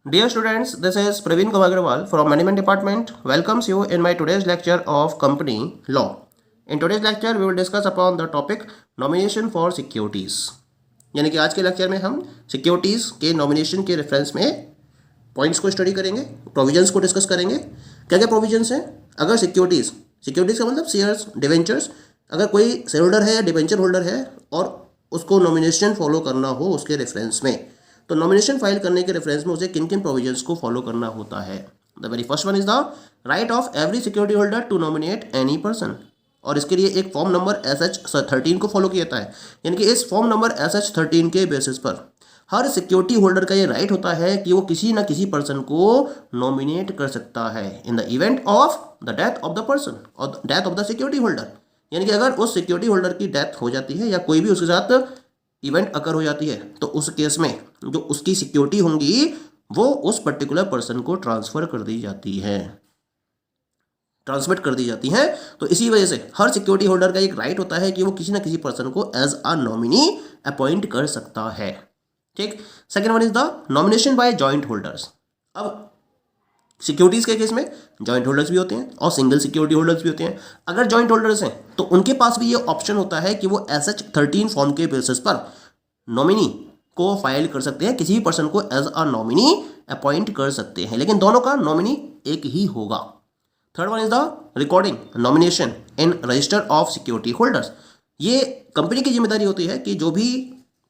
Dear students, this is Praveen Kumar Agrawal from Management Department. Welcomes you in my today's lecture of Company Law. In today's lecture, we will discuss upon the topic Nomination for Securities. यानी कि आज के lecture में हम securities के nomination के reference में points को स्टडी करेंगे, प्रोविजंस को डिस्कस करेंगे। क्या क्या प्रोविजंस हैं? अगर सिक्योरिटीज़ का मतलब शेयर्स, डिवेंचर्स, अगर कोई शेयर होल्डर है या डिवेंचर होल्डर है और उसको नॉमिनेशन फॉलो करना हो उसके रेफरेंस में, तो नॉमिनेशन फाइल करने के रेफरेंस में उसे किन किन प्रोविजंस को फॉलो करना होता है। The very first one is the right of every security holder to nominate any person, और इसके लिए एक फॉर्म नंबर SH13 को फॉलो किया जाता है। यानी कि इस फॉर्म नंबर SH13 के बेसिस पर हर सिक्योरिटी होल्डर का ये राइट होता है कि वो किसी न किसी पर्सन को नॉमिनेट कर सकता है in the event of the death of the person और death of the security holder. यानी कि अगर उस सिक्योरिटी होल्डर की डेथ हो जाती है या कोई भी उसके साथ इवेंट अकर हो जाती है, तो उस केस में जो उसकी सिक्योरिटी होंगी वो उस पर्टिकुलर पर्सन को ट्रांसमिट कर दी जाती हैं। तो इसी वजह से हर सिक्योरिटी होल्डर का एक राइट होता है कि वो किसी ना किसी पर्सन को एज अ नॉमिनी अपॉइंट कर सकता है। ठीक। Second one is the nomination by joint holders. अब सिक्योरिटीज के केस में जॉइंट होल्डर्स भी होते हैं और सिंगल सिक्योरिटी होल्डर्स भी होते हैं। अगर जॉइंट होल्डर्स हैं तो उनके पास भी ये ऑप्शन होता है कि वो SH13 फॉर्म के बेसिस पर नॉमिनी को फाइल कर सकते हैं, किसी भी पर्सन को एज अ नॉमिनी अपॉइंट कर सकते हैं, लेकिन दोनों का नॉमिनी एक ही होगा। Third one is the recording nomination in register of security holders. ये कंपनी की जिम्मेदारी होती है कि जो भी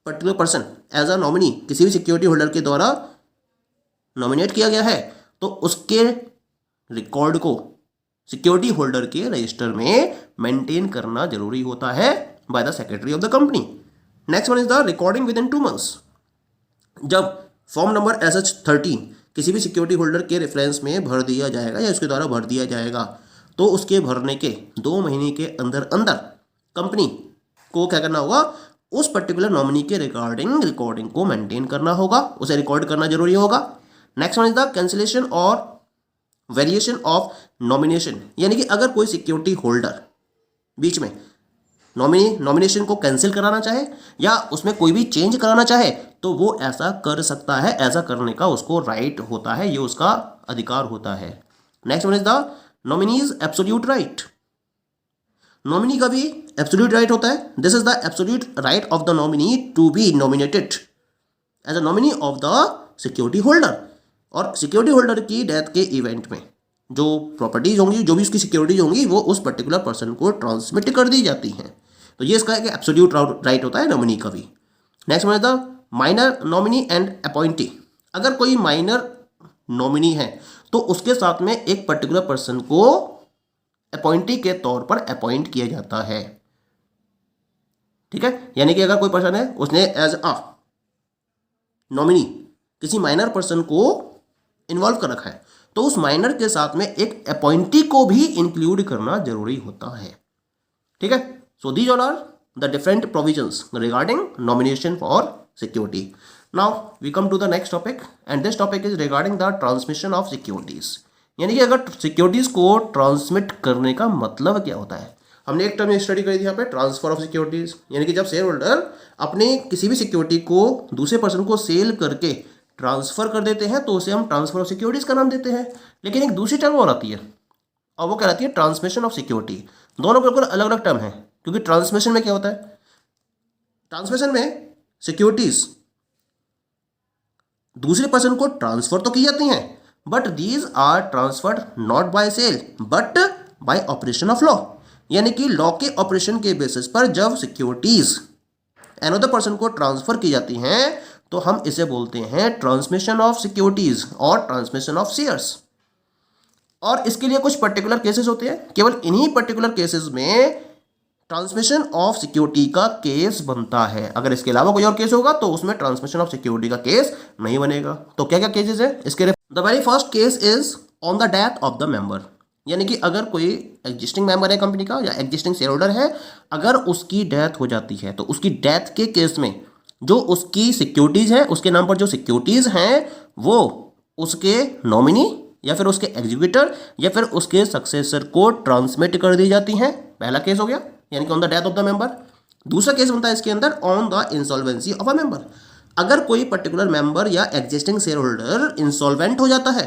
particular person as a nominee किसी भी सिक्योरिटी होल्डर के द्वारा नॉमिनेट किया गया है तो उसके रिकॉर्ड को सिक्योरिटी होल्डर के रजिस्टर में मेंटेन करना जरूरी होता है by the secretary of the company. Next one is the recording with in 2 months। जब फॉर्म नंबर SH13 किसी भी सिक्योरिटी होल्डर के रेफरेंस में भर दिया जाएगा या उसके द्वारा भर दिया जाएगा तो उसके भरने के 2 महीने के अंदर अंदर कंपनी को क्या करना होगा, उस पर्टिकुलर नॉमिनी के रिकॉर्डिंग को मेंटेन करना होगा, उसे रिकॉर्ड करना जरूरी होगा। Next one is the cancellation और वेरिएशन ऑफ नॉमिनेशन। यानी कि अगर कोई सिक्योरिटी होल्डर बीच में नॉमिनेशन को कैंसिल कराना चाहे या उसमें कोई भी चेंज कराना चाहे तो वो ऐसा कर सकता है, ऐसा करने का उसको राइट होता है, ये उसका अधिकार होता है। Next one is the nominee's absolute right. Nominee का भी एब्सोल्यूट राइट होता है। This is the absolute right of the nominee to be nominated as a nominee of the security holder. और सिक्योरिटी होल्डर की डेथ के event में जो properties होंगी, जो भी उसकी सिक्योरिटीज होंगी, वो उस पर्टिकुलर पर्सन को ट्रांसमिट कर दी जाती हैं। तो ये इसका एक एब्सोल्यूट राइट होता है नॉमिनी का भी। Next one is the minor nominee and appointee. अगर कोई माइनर नॉमिनी है तो उसके साथ में एक पर्टिकुलर पर्सन को अपॉइंटी के तौर पर अपॉइंट किया जाता है। ठीक है। यानी कि अगर कोई पर्सन है उसने एज अ नॉमिनी किसी माइनर पर्सन को इन्वॉल्व कर रखा है तो उस माइनर के साथ में एक अपॉइंटी को भी इंक्लूड करना जरूरी होता है। ठीक है। So these all are the different provisions regarding nomination for security. Now we come to the next topic and this topic is regarding the transmission of securities. यानी कि अगर सिक्योरिटीज को ट्रांसमिट करने का मतलब क्या होता है। हमने एक टर्म स्टडी करी थी यहाँ पे, ट्रांसफर ऑफ सिक्योरिटीज। यानी कि जब शेयर होल्डर अपने किसी भी सिक्योरिटी को दूसरे पर्सन को सेल करके ट्रांसफर कर देते हैं तो उसे हम ट्रांसफर ऑफ सिक्योरिटीज का नाम देते हैं। लेकिन एक दूसरी टर्म और आती है और वो क्या रहती है, ट्रांसमिशन ऑफ सिक्योरिटी। दोनों बिल्कुल अलग अलग टर्म है, क्योंकि ट्रांसमिशन में क्या होता है, ट्रांसमिशन में सिक्योरिटीज दूसरे पर्सन को ट्रांसफर तो की जाती हैं but these are transferred not by sale but by operation of law. यानी कि लॉ के ऑपरेशन के बेसिस पर जब सिक्योरिटीज अनदर पर्सन को ट्रांसफर की जाती हैं तो हम इसे बोलते हैं ट्रांसमिशन ऑफ सिक्योरिटीज और ट्रांसमिशन ऑफ शेयर्स। और इसके लिए कुछ पर्टिकुलर केसेस होते हैं, केवल इन्हीं पर्टिकुलर केसेस में ट्रांसमिशन ऑफ सिक्योरिटी का केस बनता है। अगर इसके अलावा कोई और केस होगा तो उसमें ट्रांसमिशन ऑफ सिक्योरिटी का केस नहीं बनेगा। तो क्या क्या केसेस है इसके? The very first case is on the death of the member. यानी कि अगर कोई एग्जिस्टिंग मेंबर है कंपनी का या एग्जिस्टिंग शेयर होल्डर है, अगर उसकी डेथ हो जाती है तो उसकी डेथ के केस में जो उसकी सिक्योरिटीज है, उसके नाम पर जो सिक्योरिटीज हैं, वो उसके नॉमिनी या फिर उसके एग्जीक्यूटर या फिर उसके सक्सेसर को ट्रांसमिट कर दी जाती हैं। पहला केस हो गया, यानी कि on the death of the member. दूसरा केस बनता है इसके अंदर on the insolvency of a member. अगर कोई पर्टिकुलर मेंबर या एग्जिस्टिंग शेयर होल्डर इंसॉल्वेंट हो जाता है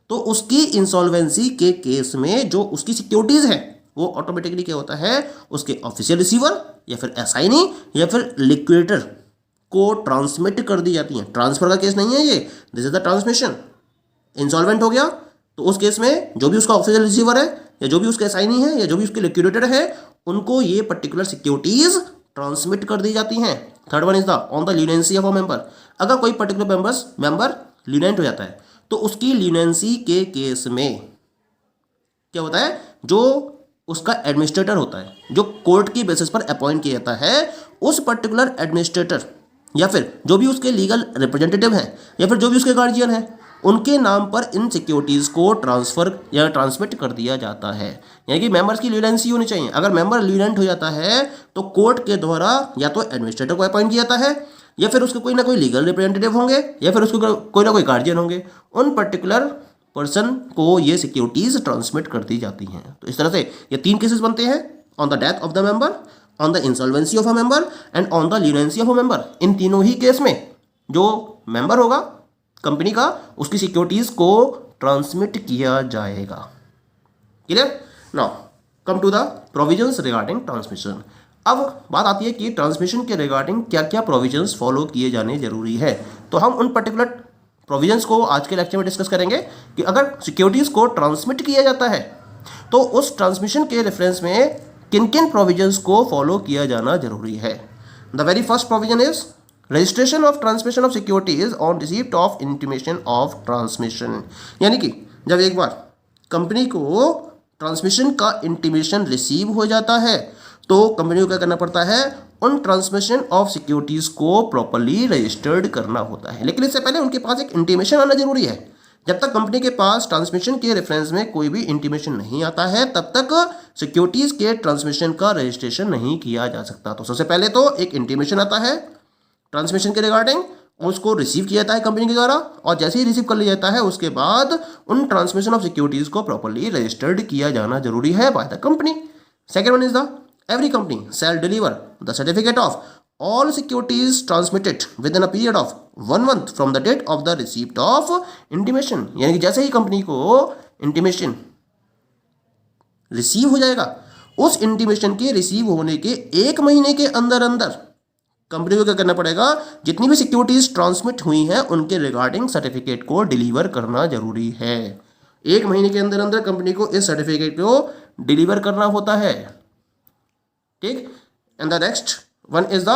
तो उसकी इंसॉल्वेंसी के केस में जो उसकी सिक्योरिटीज है वो ऑटोमेटिकली क्या होता है, उसके ऑफिशियल रिसीवर या फिर असाइनी या फिर लिक्विडेटर को ट्रांसमिट कर दी जाती हैं। ट्रांसफर का केस नहीं है ये, this is the transmission. Insolvent हो गया तो उस केस में जो भी उसका ऑफिशियल रिसीवर है या जो भी उसके असाइनी है या जो भी उसके लिक्विडेटर है उनको ये पर्टिकुलर सिक्योरिटीज ट्रांसमिट कर दी जाती हैं। Third one is the on the lunacy of a member. अगर कोई पर्टिकुलर मेंबर लीनेंट हो जाता है तो उसकी लीनेंसी के केस में क्या होता है, जो उसका एडमिनिस्ट्रेटर होता है जो कोर्ट की बेसिस पर अपॉइंट किया जाता है, उस पर्टिकुलर एडमिनिस्ट्रेटर या फिर जो भी उसके लीगल रिप्रेजेंटेटिव हैं या फिर जो भी उसके गार्जियन हैं उनके नाम पर इन सिक्योरिटीज़ को ट्रांसफ़र या ट्रांसमिट कर दिया जाता है। यानी कि मेंबर्स की लीनेंसी होनी चाहिए। अगर मेंबर लीनेंट हो जाता है तो कोर्ट के द्वारा या तो एडमिनिस्ट्रेटर को अपॉइंट किया जाता है या फिर उसके कोई ना कोई लीगल रिप्रेजेंटेटिव होंगे या फिर उसके कोई ना कोई गार्जियन होंगे, उन पर्टिकुलर पर्सन को ये सिक्योरिटीज़ ट्रांसमिट कर दी जाती हैं। तो इस तरह से ये 3 केसेस बनते हैं, on the death of the member, on the insolvency of a member and on the lunacy of a member. इन तीनों ही केस में जो मेंबर होगा कंपनी का उसकी सिक्योरिटीज़ को ट्रांसमिट किया जाएगा। Clear? Now come to the provisions regarding transmission. अब बात आती है कि ट्रांसमिशन के रिगार्डिंग क्या क्या प्रोविजंस फॉलो किए जाने जरूरी है। तो हम उन पर्टिकुलर प्रोविजंस को आज के लेक्चर में डिस्कस करेंगे कि अगर सिक्योरिटीज़ को ट्रांसमिट किया जाता है तो उस ट्रांसमिशन के रेफरेंस में किन किन प्रोविजंस को फॉलो किया जाना जरूरी है। The very first provision is registration of transmission of securities on receipt of intimation of transmission. यानी कि जब एक बार कंपनी को ट्रांसमिशन का इंटीमेशन रिसीव हो जाता है तो कंपनी को क्या करना पड़ता है, उन ट्रांसमिशन ऑफ सिक्योरिटीज़ को प्रॉपर्ली रजिस्टर्ड करना होता है। लेकिन इससे पहले उनके पास एक इंटीमेशन आना जरूरी है। जब तक कंपनी के पास ट्रांसमिशन के रेफरेंस में कोई भी इंटीमेशन नहीं आता है तब तक सिक्योरिटीज़ के ट्रांसमिशन का रजिस्ट्रेशन नहीं किया जा सकता। तो सबसे पहले तो एक इंटीमेशन आता है ट्रांसमिशन के रिगार्डिंग, उसको रिसीव किया जाता है कंपनी के द्वारा और जैसे ही रिसीव कर लिया जाता है उसके बाद उन ट्रांसमिशन ऑफ सिक्योरिटीज़ को प्रॉपर्ली रजिस्टर्ड किया जाना जरूरी है by the company. Second one is the every company shall deliver the certificate of all securities transmitted within a period of 1 month from the date of the receipt of intimation। यानी कि जैसे ही company को intimation receive हो जाएगा उस intimation के receive होने के 1 महीने के अंदर अंदर कंपनी को क्या करना पड़ेगा, जितनी भी सिक्योरिटीज ट्रांसमिट हुई हैं उनके रिगार्डिंग सर्टिफिकेट को डिलीवर करना जरूरी है। 1 महीने के अंदर अंदर कंपनी को इस सर्टिफिकेट को डिलीवर करना होता है। ठीक, and the next one is the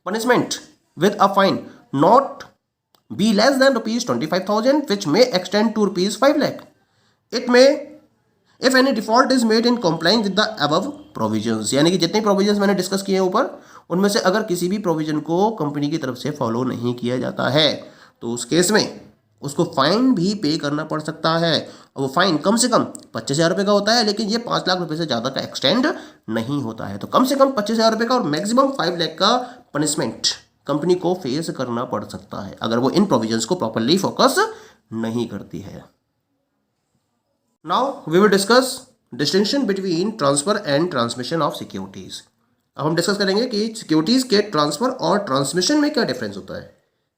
punishment with a fine not be less than ₹25,000 which may extend to ₹5 lakh। It में if any default is made in complying with the above provisions. यानी कि जितने provisions मैंने discuss किए हैं ऊपर उनमें से अगर किसी भी प्रोविजन को कंपनी की तरफ से फॉलो नहीं किया जाता है तो उस केस में उसको फाइन भी पे करना पड़ सकता है। और वो फाइन कम से कम 25,000 रुपये का होता है, लेकिन ये 5 लाख रुपये से ज़्यादा का एक्सटेंड नहीं होता है। तो कम से कम 25,000 रुपये का और मैक्सिमम 5 लाख का पनिशमेंट कंपनी को फेस करना पड़ सकता है अगर वो इन प्रोविजंस को प्रॉपरली फोकस नहीं करती है। Now we will discuss distinction between transfer and transmission of securities. अब हम डिस्कस करेंगे कि सिक्योरिटीज़ के ट्रांसफर और ट्रांसमिशन में क्या डिफरेंस होता है,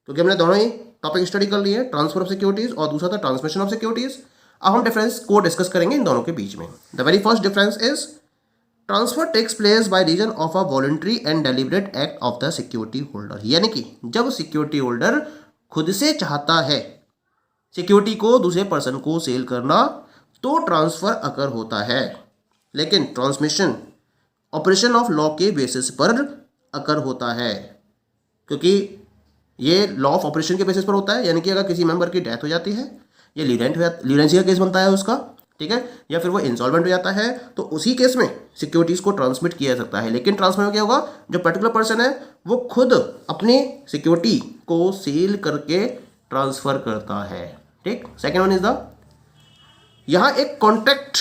क्योंकि हमने दोनों ही टॉपिक स्टडी कर लिए, ट्रांसफर ऑफ सिक्योरिटीज और दूसरा था ट्रांसमिशन ऑफ सिक्योरिटीज। अब हम डिफरेंस को डिस्कस करेंगे इन दोनों के बीच में। The very first difference is transfer takes place by reason of a voluntary and deliberate act of the security holder. यानी कि जब सिक्योरिटी होल्डर खुद से चाहता है सिक्योरिटी को दूसरे पर्सन को सेल करना तो ट्रांसफर अकर होता है, लेकिन ट्रांसमिशन ऑपरेशन ऑफ लॉ के बेसिस पर अकर होता है, क्योंकि ये लॉ ऑफ ऑपरेशन के बेसिस पर होता है। यानी कि अगर किसी मेंबर की डेथ हो जाती है, ये लीनेंसी का केस बनता है उसका, ठीक है, या फिर वो इंसॉल्वेंट हो जाता है तो उसी केस में सिक्योरिटीज़ को ट्रांसमिट किया जा सकता है। लेकिन ट्रांसफर में क्या होगा, जो पर्टिकुलर पर्सन है वो खुद अपनी सिक्योरिटी को सेल करके ट्रांसफर करता है। ठीक, सेकेंड वन इज द, यहाँ एक कॉन्ट्रैक्ट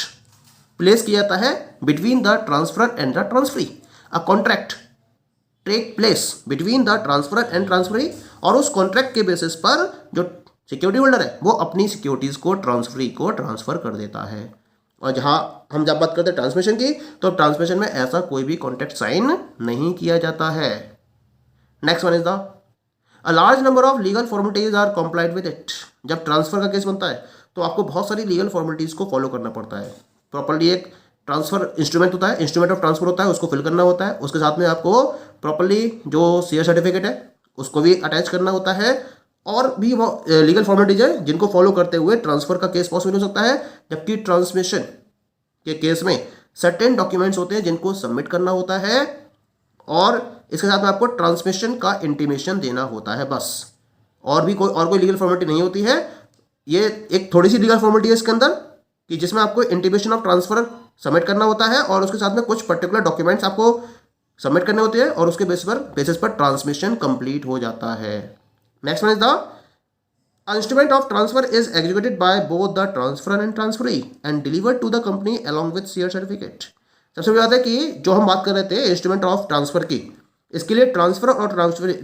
प्लेस किया जाता है between the transfer and the transferee. A contract take place between the transfer and transferee, और उस कॉन्ट्रैक्ट के बेसिस पर जो सिक्योरिटी होल्डर है वो अपनी सिक्योरिटीज़ को ट्रांसफरी को ट्रांसफ़र कर देता है। और जहाँ हम जब बात करते हैं ट्रांसमिशन की, तो ट्रांसमिशन में ऐसा कोई भी कॉन्ट्रैक्ट साइन नहीं किया जाता है। Next one is the a large number of legal formalities are complied with it. जब ट्रांसफर का केस बनता है तो आपको बहुत सारी लीगल फॉर्मेलिटीज को फॉलो करना पड़ता है। प्रॉपर्ली एक ट्रांसफर इंस्ट्रूमेंट होता है, इंस्ट्रूमेंट ऑफ ट्रांसफर होता है, उसको फिल करना होता है। उसके साथ में आपको प्रॉपर्ली जो शेयर सर्टिफिकेट है उसको भी अटैच करना होता है, और भी वो लीगल फॉर्मेलिटीज है जिनको फॉलो करते हुए ट्रांसफर का केस पॉसिबल हो सकता है। जबकि ट्रांसमिशन के केस में सर्टेन डॉक्यूमेंट्स होते हैं जिनको सबमिट करना होता है, और इसके साथ में आपको ट्रांसमिशन का इंटीमेशन देना होता है बस। और कोई लीगल फॉर्मेलिटी नहीं होती है। ये एक थोड़ी सी लीगल फॉर्मेलिटी है इसके अंदर कि जिसमें आपको इंटीमेशन ऑफ ट्रांसफर सबमिट करना होता है, और उसके साथ में कुछ पर्टिकुलर डॉक्यूमेंट्स आपको सबमिट करने होते हैं, और उसके बेसिस पर ट्रांसमिशन कंप्लीट हो जाता है। Next one is the instrument of transfer is executed by both the transfer and transferee and delivered to the company along with share certificate. सबसे बड़ी बात है कि जो हम बात कर रहे थे इंस्ट्रूमेंट ऑफ ट्रांसफर की, इसके लिए ट्रांसफर और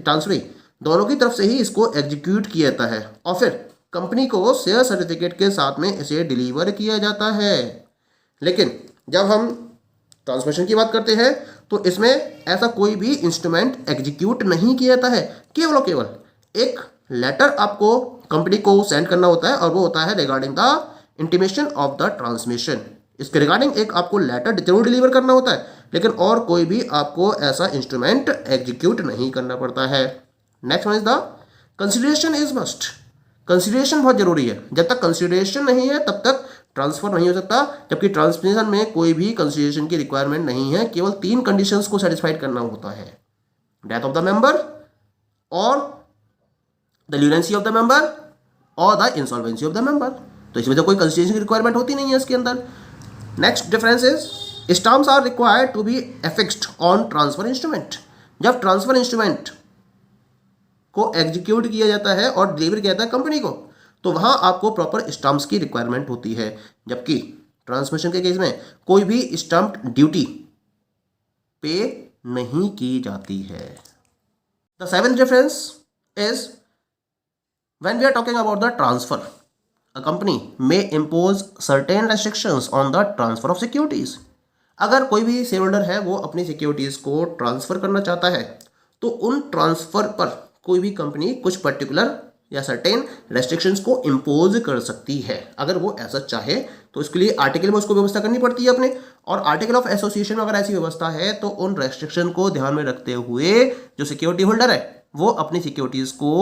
ट्रांसफरी दोनों की तरफ से ही इसको एग्जीक्यूट किया जाता है, और फिर कंपनी को शेयर सर्टिफिकेट के साथ में इसे डिलीवर किया जाता है। लेकिन जब हम ट्रांसमिशन की बात करते हैं तो इसमें ऐसा कोई भी इंस्ट्रूमेंट एग्जीक्यूट नहीं किया जाता है। केवल और केवल एक लेटर आपको कंपनी को सेंड करना होता है, और वो होता है regarding the intimation of the transmission. इसके रिगार्डिंग एक आपको लेटर जरूर डिलीवर करना होता है, लेकिन और कोई भी आपको ऐसा इंस्ट्रूमेंट एग्जीक्यूट नहीं करना पड़ता है। Next one is the consideration is must. Consideration बहुत जरूरी है। जब तक कंसिडरेशन नहीं है तब तक ट्रांसफर नहीं हो सकता, जबकि ट्रांसमिशन में कोई भी कंसिडरेशन की रिक्वायरमेंट नहीं है। केवल 3 कंडीशंस को सेटिस्फाइड करना होता है: डेथ ऑफ द मेंबर, और द ल्यूनेंसी ऑफ द मेंबर, और the insolvency of the member. तो इसमें तो कोई कंसिडरेशन की रिक्वायरमेंट होती नहीं है इसके अंदर। Next difference is stamps are required to be affixed on transfer instrument. जब ट्रांसफर इंस्ट्रूमेंट को एग्जीक्यूट किया जाता है और डिलीवर किया जाता है कंपनी को, तो वहां आपको प्रॉपर स्टाम्प्स की रिक्वायरमेंट होती है। जबकि ट्रांसमिशन के केस में कोई भी स्टाम्प ड्यूटी पे नहीं की जाती है। The seventh difference is when we are talking about the transfer, a company may impose certain restrictions on the transfer of securities। अगर कोई भी शेयर होल्डर है वो अपनी सिक्योरिटीज को ट्रांसफर करना चाहता है, तो उन ट्रांसफर पर कोई भी कंपनी कुछ पर्टिकुलर या सर्टेन रेस्ट्रिक्शंस को इम्पोज कर सकती है। अगर वो ऐसा चाहे तो इसके लिए आर्टिकल में उसको व्यवस्था करनी पड़ती है अपने, और आर्टिकल ऑफ एसोसिएशन में अगर ऐसी व्यवस्था है तो उन रेस्ट्रिक्शन को ध्यान में रखते हुए जो सिक्योरिटी होल्डर है वो अपनी सिक्योरिटीज को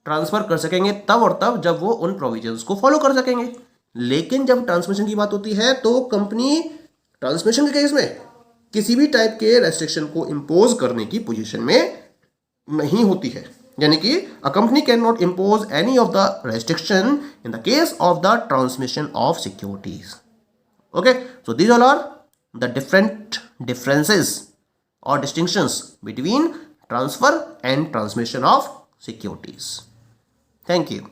ट्रांसफर कर सकेंगे तब और तब जब वो उन प्रोविजंस को फॉलो कर सकेंगे। लेकिन जब ट्रांसमिशन की बात होती है तो कंपनी ट्रांसमिशन के केस में किसी भी टाइप के रेस्ट्रिक्शन को इम्पोज करने की पोजीशन में नहीं होती है। यानी कि a company cannot impose any of the restriction in the case of the transmission of securities. Okay, so these all are the different differences और distinctions between transfer and transmission of securities. Thank you.